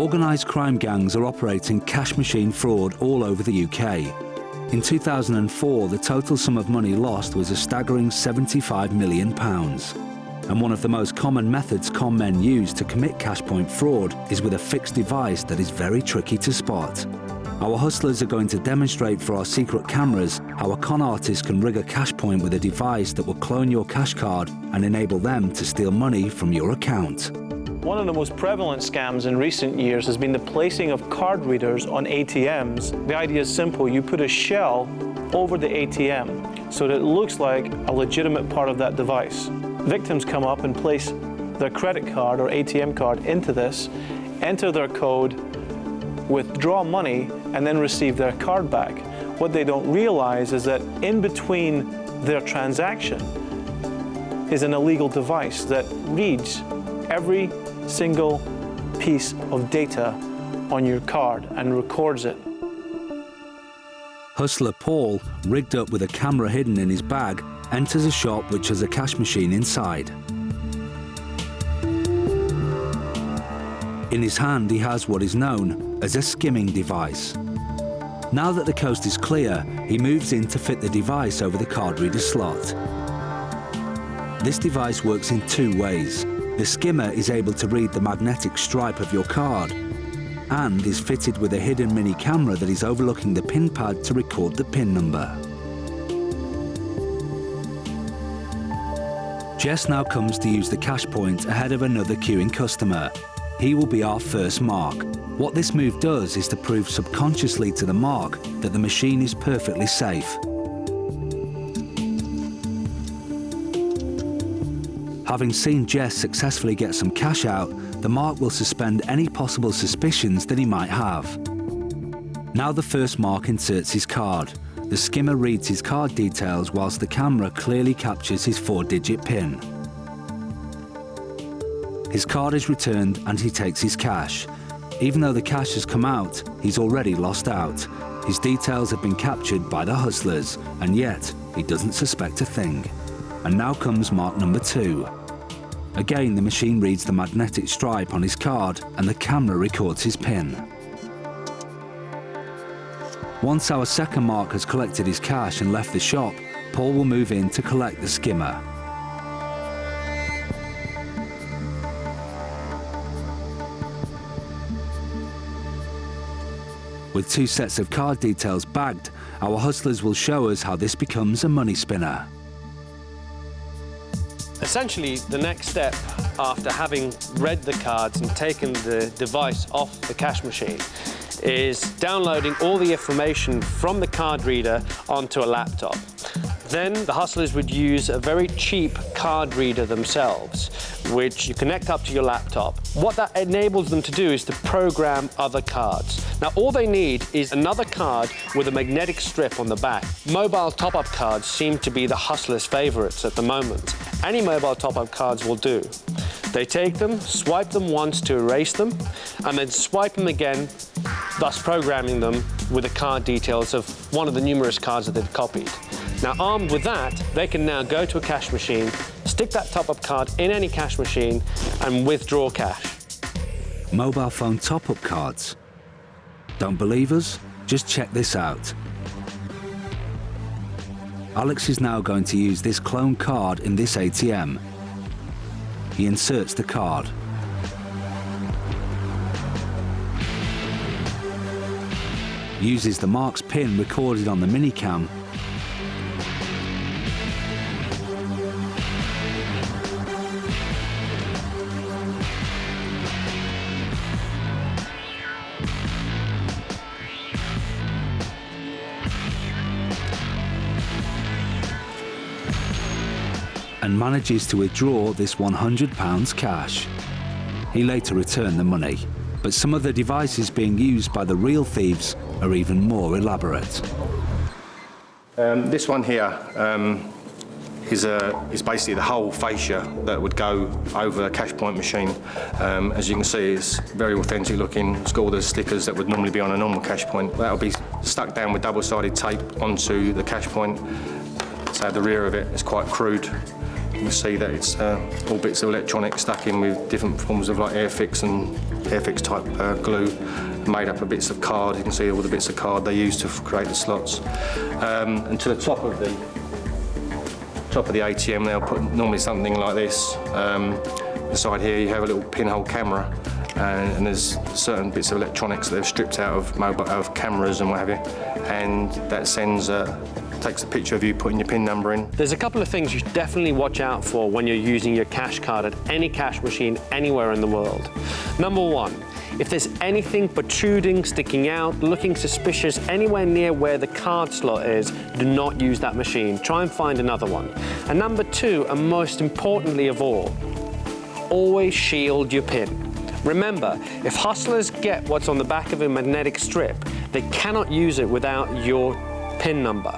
Organised crime gangs are operating cash machine fraud all over the UK. In 2004, the total sum of money lost was a staggering £75 million. And one of the most common methods con men use to commit cash point fraud is with a fixed device that is very tricky to spot. Our hustlers are going to demonstrate for our secret cameras how a con artist can rig a cash point with a device that will clone your cash card and enable them to steal money from your account. One of the most prevalent scams in recent years has been the placing of card readers on ATMs. The idea is simple. You put a shell over the ATM so that it looks like a legitimate part of that device. Victims come up and place their credit card or ATM card into this, enter their code, withdraw money, and then receive their card back. What they don't realize is that in between their transaction is an illegal device that reads every single piece of data on your card and records it. Hustler Paul, rigged up with a camera hidden in his bag, enters a shop which has a cash machine inside. In his hand he has what is known as a skimming device. Now that the coast is clear, he moves in to fit the device over the card reader slot. This device works in two ways. The skimmer is able to read the magnetic stripe of your card and is fitted with a hidden mini camera that is overlooking the PIN pad to record the PIN number. Jess now comes to use the cash point ahead of another queuing customer. He will be our first mark. What this move does is to prove subconsciously to the mark that the machine is perfectly safe. Having seen Jess successfully get some cash out, the mark will suspend any possible suspicions that he might have. Now the first mark inserts his card. The skimmer reads his card details whilst the camera clearly captures his 4-digit PIN. His card is returned and he takes his cash. Even though the cash has come out, he's already lost out. His details have been captured by the hustlers, and yet he doesn't suspect a thing. And now comes mark number 2. Again, the machine reads the magnetic stripe on his card and the camera records his PIN. Once our second mark has collected his cash and left the shop, Paul will move in to collect the skimmer. With 2 sets of card details bagged, our hustlers will show us how this becomes a money spinner. Essentially, the next step after having read the cards and taken the device off the cash machine is downloading all the information from the card reader onto a laptop. Then the hustlers would use a very cheap card reader themselves, which you connect up to your laptop. What that enables them to do is to program other cards. Now, all they need is another card with a magnetic strip on the back. Mobile top-up cards seem to be the hustlers' favorites at the moment. Any mobile top-up cards will do. They take them, swipe them once to erase them, and then swipe them again, thus programming them with the card details of one of the numerous cards that they've copied. Now, armed with that, they can now go to a cash machine, stick that top-up card in any cash machine, and withdraw cash. Mobile phone top-up cards. Don't believe us? Just check this out. Alex is now going to use this clone card in this ATM. He inserts the card. Uses the mark's PIN recorded on the minicam and manages to withdraw this £100 cash. He later returned the money, but some of the devices being used by the real thieves are even more elaborate. This one here is basically the whole fascia that would go over a cash point machine. As you can see, it's very authentic looking. It's got all the stickers that would normally be on a normal cash point. That'll be stuck down with double-sided tape onto the cash point. So the rear of it is quite crude. You can see that it's all bits of electronics stuck in with different forms of like air fix and Airfix type glue made up of bits of card. You can see all the bits of card they use to create the slots. And to the top of the ATM they'll put normally something like this. Beside here you have a little pinhole camera, and there's certain bits of electronics that they've stripped out of cameras and what have you, and that takes a picture of you putting your PIN number in. There's a couple of things you should definitely watch out for when you're using your cash card at any cash machine anywhere in the world. Number one, if there's anything protruding, sticking out, looking suspicious anywhere near where the card slot is, do not use that machine. Try and find another one. And number two, and most importantly of all, always shield your PIN. Remember, if hustlers get what's on the back of a magnetic strip, they cannot use it without your PIN number.